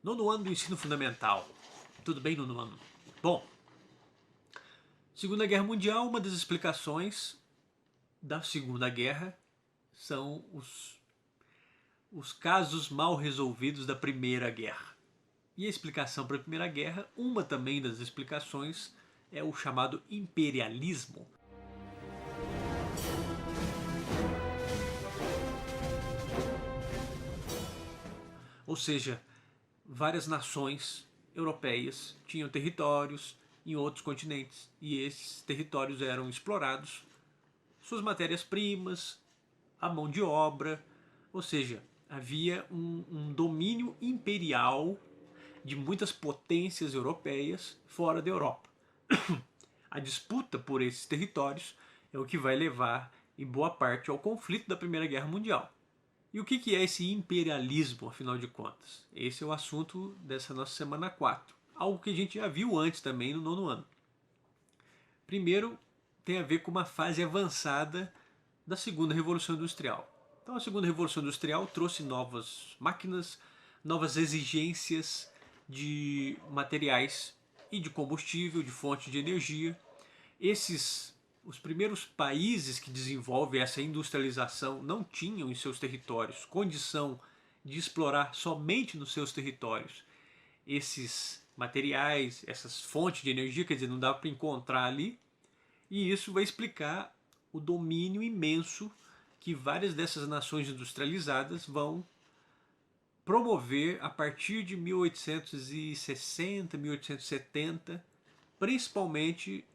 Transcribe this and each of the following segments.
Nono ano do ensino fundamental. Tudo bem, nono ano? Bom, Segunda Guerra Mundial, uma das explicações da Segunda Guerra são os casos mal resolvidos da Primeira Guerra. E a explicação para a Primeira Guerra, uma também das explicações, é o chamado imperialismo. Ou seja, várias nações europeias tinham territórios em outros continentes e esses territórios eram explorados, suas matérias-primas, a mão de obra, ou seja, havia um domínio imperial de muitas potências europeias fora da Europa. A disputa por esses territórios é o que vai levar, em boa parte, ao conflito da Primeira Guerra Mundial. E o que é esse imperialismo, afinal de contas? Esse é o assunto dessa nossa semana 4. Algo que a gente já viu antes também no nono ano. Primeiro, tem a ver com uma fase avançada da segunda Revolução Industrial. Então, a segunda Revolução Industrial trouxe novas máquinas, novas exigências de materiais e de combustível, de fonte de energia. Os primeiros países que desenvolvem essa industrialização não tinham em seus territórios condição de explorar somente nos seus territórios esses materiais, essas fontes de energia, quer dizer, não dava para encontrar ali, e isso vai explicar o domínio imenso que várias dessas nações industrializadas vão promover a partir de 1860, 1870, principalmente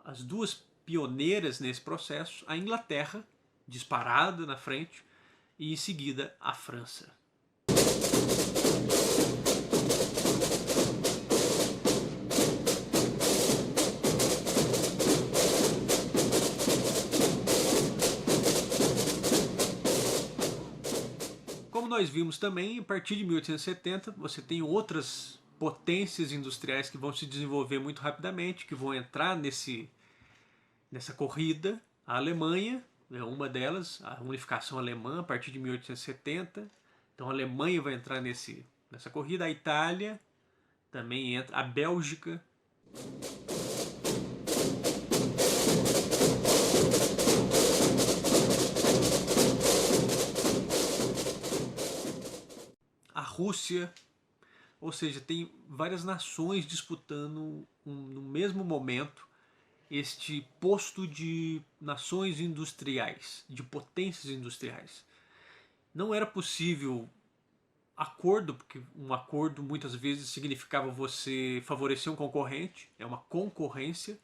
as duas pioneiras nesse processo, a Inglaterra, disparada na frente, e em seguida a França. Como nós vimos também, a partir de 1870 você tem outras potências industriais que vão se desenvolver muito rapidamente, que vão entrar nessa corrida. A Alemanha é uma delas, a unificação alemã a partir de 1870. Então a Alemanha vai entrar nessa corrida. A Itália também entra, a Bélgica. A Rússia, ou seja, tem várias nações disputando no mesmo momento este posto de nações industriais, de potências industriais. Não era possível acordo, porque um acordo muitas vezes significava você favorecer um concorrente, é uma concorrência.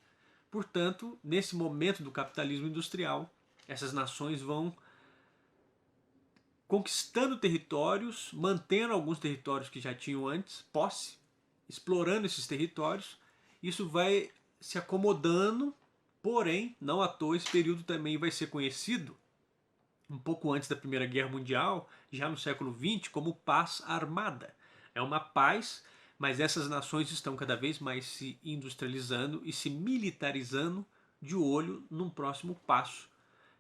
Portanto, nesse momento do capitalismo industrial, essas nações vão conquistando territórios, mantendo alguns territórios que já tinham antes, posse, explorando esses territórios. Isso vai se acomodando, porém, não à toa, esse período também vai ser conhecido, um pouco antes da Primeira Guerra Mundial, já no século XX, como paz armada. É uma paz, mas essas nações estão cada vez mais se industrializando e se militarizando de olho num próximo passo,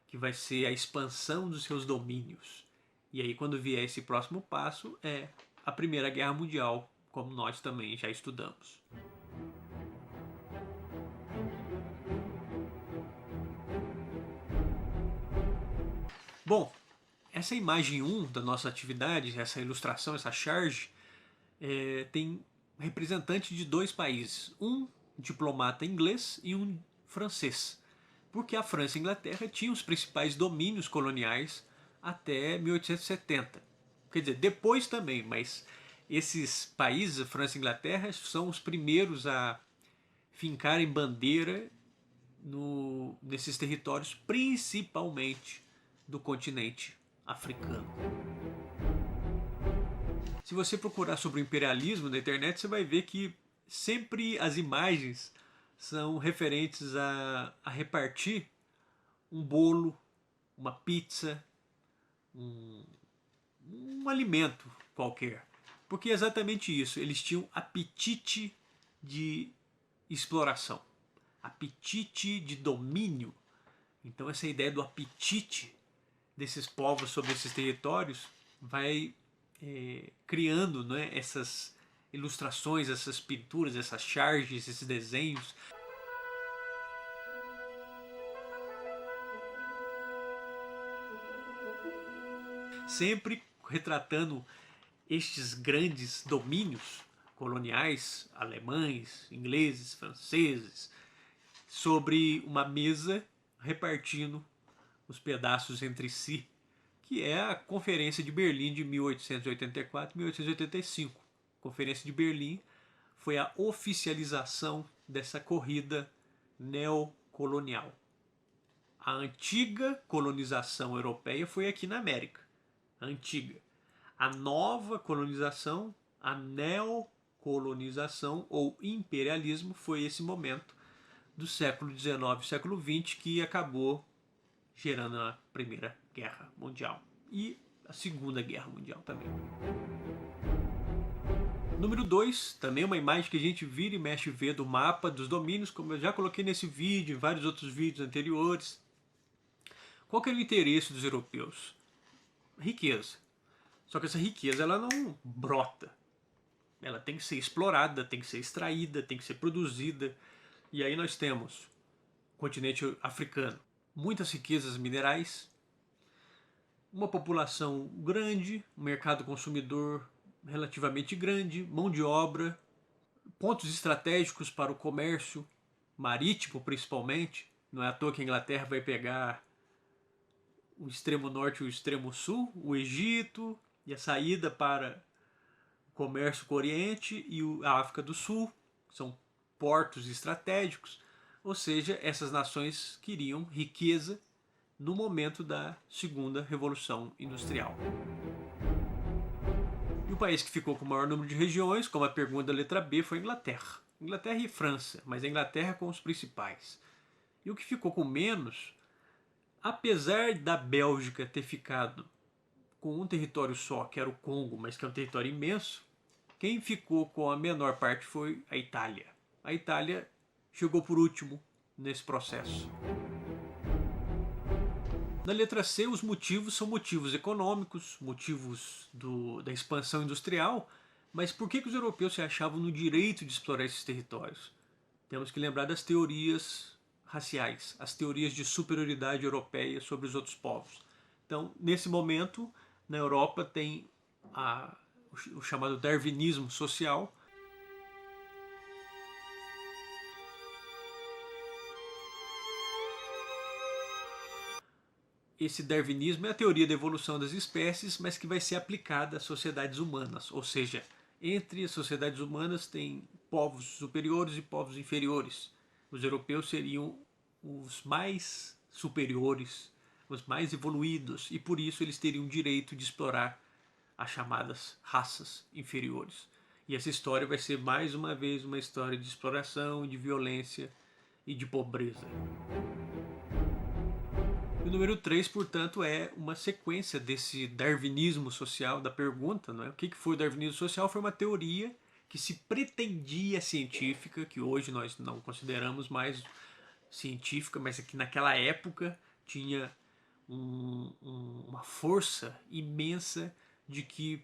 que vai ser a expansão dos seus domínios. E aí, quando vier esse próximo passo, é a Primeira Guerra Mundial, como nós também já estudamos. Bom, essa imagem 1 da nossa atividade, essa ilustração, essa charge, tem representante de dois países, um diplomata inglês e um francês, porque a França e a Inglaterra tinham os principais domínios coloniais até 1870. Quer dizer, depois também, mas esses países, a França e a Inglaterra, são os primeiros a fincarem bandeira nesses territórios, principalmente do continente africano. Se você procurar sobre o imperialismo na internet, você vai ver que sempre as imagens são referentes a repartir um bolo, uma pizza, um alimento qualquer. Porque é exatamente isso, eles tinham apetite de exploração, apetite de domínio. Então essa ideia do apetite desses povos sobre esses territórios vai criando, né, essas ilustrações, essas pinturas, essas charges, esses desenhos. Sempre retratando estes grandes domínios coloniais, alemães, ingleses, franceses, sobre uma mesa repartindo os pedaços entre si, que é a Conferência de Berlim de 1884 e 1885. A Conferência de Berlim foi a oficialização dessa corrida neocolonial. A antiga colonização europeia foi aqui na América, a antiga. A nova colonização, a neocolonização ou imperialismo, foi esse momento do século XIX e século XX que acabou gerando a Primeira Guerra Mundial e a Segunda Guerra Mundial também. Número 2, também uma imagem que a gente vira e mexe vê do mapa dos domínios, como eu já coloquei nesse vídeo, em vários outros vídeos anteriores. Qual que era o interesse dos europeus? Riqueza. Só que essa riqueza ela não brota. Ela tem que ser explorada, tem que ser extraída, tem que ser produzida. E aí nós temos o continente africano, muitas riquezas minerais, uma população grande, um mercado consumidor relativamente grande, mão de obra, pontos estratégicos para o comércio marítimo principalmente. Não é à toa que a Inglaterra vai pegar o extremo norte e o extremo sul, o Egito e a saída para o comércio com o Oriente e a África do Sul, são portos estratégicos, ou seja, essas nações queriam riqueza no momento da segunda revolução industrial. E o país que ficou com o maior número de regiões, como a pergunta da letra B, foi a Inglaterra. Inglaterra e França, mas a Inglaterra com os principais. E o que ficou com menos, apesar da Bélgica ter ficado com um território só, que era o Congo, mas que é um território imenso, quem ficou com a menor parte foi a Itália. A Itália chegou por último nesse processo. Na letra C, os motivos são motivos econômicos, motivos da expansão industrial, mas por que os europeus se achavam no direito de explorar esses territórios? Temos que lembrar das teorias raciais, as teorias de superioridade europeia sobre os outros povos. Então, nesse momento, na Europa tem o chamado darwinismo social. Esse darwinismo é a teoria da evolução das espécies, mas que vai ser aplicada às sociedades humanas, ou seja, entre as sociedades humanas tem povos superiores e povos inferiores. Os europeus seriam os mais superiores, os mais evoluídos, e por isso eles teriam o direito de explorar as chamadas raças inferiores. E essa história vai ser mais uma vez uma história de exploração, de violência e de pobreza. E o número 3, portanto, é uma sequência desse darwinismo social, da pergunta, não é? O que foi o darwinismo social? Foi uma teoria que se pretendia científica, que hoje nós não consideramos mais científica, mas que naquela época tinha uma força imensa de que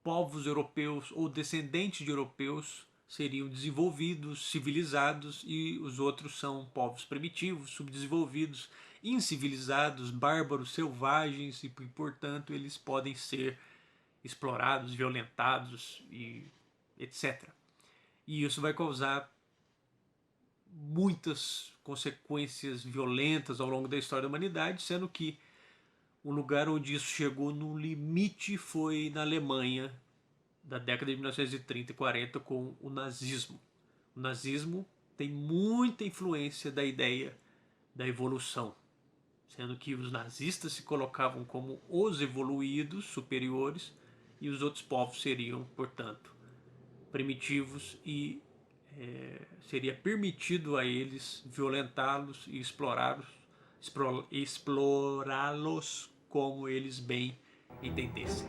povos europeus ou descendentes de europeus seriam desenvolvidos, civilizados, e os outros são povos primitivos, subdesenvolvidos, incivilizados, bárbaros, selvagens, e portanto eles podem ser explorados, violentados e etc. E isso vai causar muitas consequências violentas ao longo da história da humanidade, sendo que o lugar onde isso chegou no limite foi na Alemanha, da década de 1930 e 40, com o nazismo. O nazismo tem muita influência da ideia da evolução, sendo que os nazistas se colocavam como os evoluídos, superiores, e os outros povos seriam, portanto, primitivos e seria permitido a eles violentá-los e explorá-los como eles bem entendessem.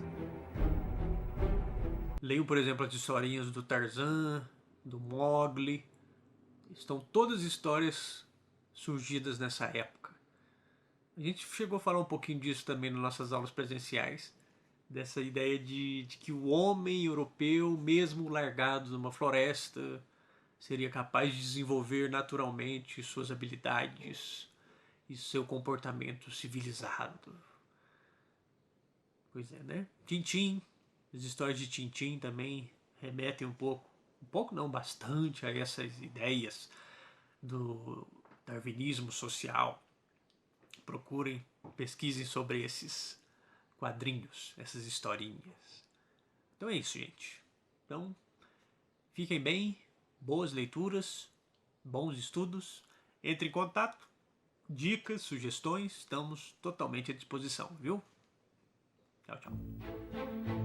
Leiam, por exemplo, as historinhas do Tarzan, do Mowgli. Estão todas histórias surgidas nessa época. A gente chegou a falar um pouquinho disso também nas nossas aulas presenciais, dessa ideia de que o homem europeu, mesmo largado numa floresta, seria capaz de desenvolver naturalmente suas habilidades e seu comportamento civilizado. Pois é, né? Tintim, as histórias de Tintim também remetem um pouco não, bastante a essas ideias do darwinismo social. Procurem, pesquisem sobre esses quadrinhos, essas historinhas. Então é isso, gente. Então, fiquem bem, boas leituras, bons estudos. Entre em contato, dicas, sugestões, estamos totalmente à disposição, viu? Tchau, tchau.